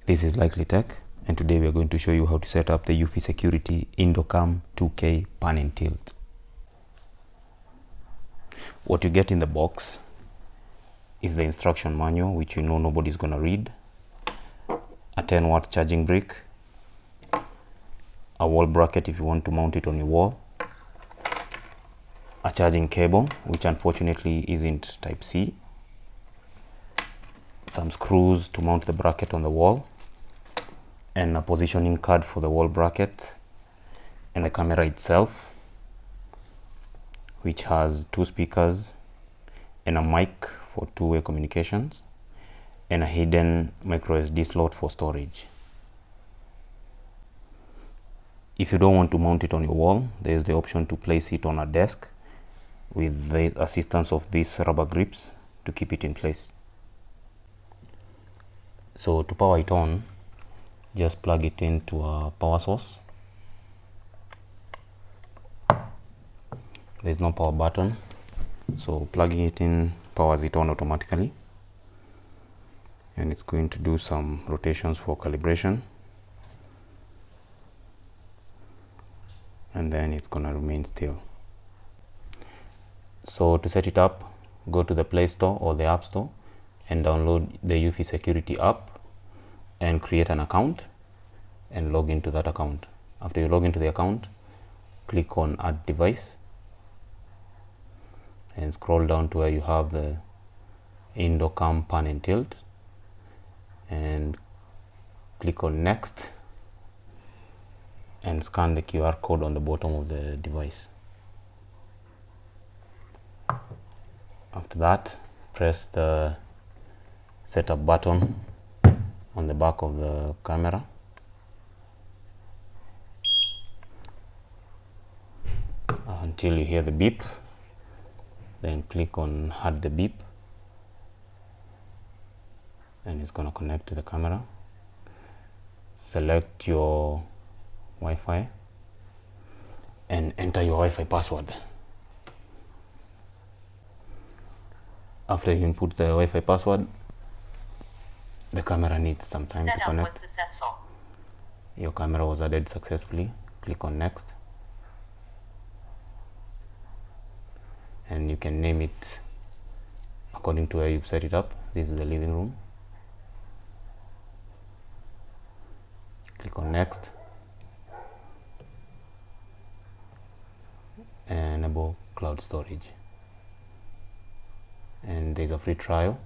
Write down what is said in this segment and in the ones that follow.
This is Likely Tech, and today we are going to show you how to set up the Eufy Security Indoor Cam 2K pan and tilt. What you get in the box is the instruction manual, which you know nobody's gonna read, a 10-watt charging brick, a wall bracket if you want to mount it on your wall, a charging cable, which unfortunately isn't type C, some screws to mount the bracket on the wall, and a positioning card for the wall bracket, and the camera itself, which has 2 speakers and a mic for two-way communications, and a hidden micro SD slot for storage. If you don't want to mount it on your wall, there is the option to place it on a desk with the assistance of these rubber grips to keep it in place. So to power it on, just plug it into a power source. There's no power button, so plugging it in powers it on automatically, and it's going to do some rotations for calibration, and then it's gonna remain still. So to set it up, go to the Play Store or the App Store and download the Eufy Security app and create an account and log into that account. After you log into the account, click on Add Device and scroll down to where you have the Indoor Cam pan and tilt, and click on Next and scan the QR code on the bottom of the device. After that, press the setup button on the back of the camera. Until you hear the beep, then click on Add the beep, and it's going to connect to the camera. Select your Wi-Fi and enter your Wi-Fi password. After you input the Wi-Fi password, the camera needs some time to connect. Setup was successful. Your camera was added successfully. Click on Next, and you can name it according to where you've set it up. This is the living room. Click on Next and enable cloud storage, and there's a free trial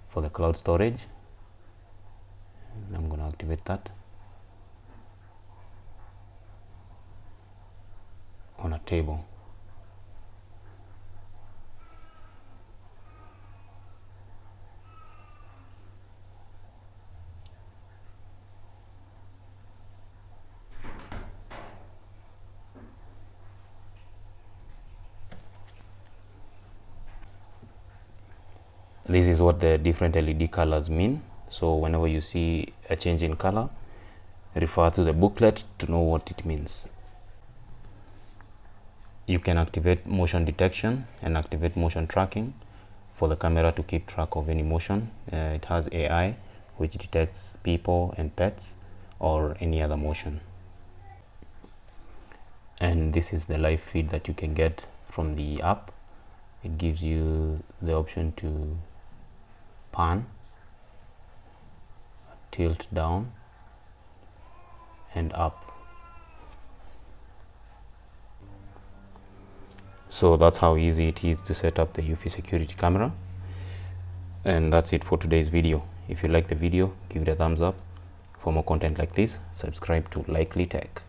for the cloud storage. I'm going to activate that on a table. This is what the different LED colors mean. So whenever you see a change in color, refer to the booklet to know what it means. You can activate motion detection and activate motion tracking for the camera to keep track of any motion. It has AI which detects people and pets or any other motion. And this is the live feed that you can get from the app. It gives you the option to pan, tilt down and up. So that's how easy it is to set up the Eufy security camera. And that's it for today's video. If you like the video, give it a thumbs up. For more content like this, subscribe to Likely Tech.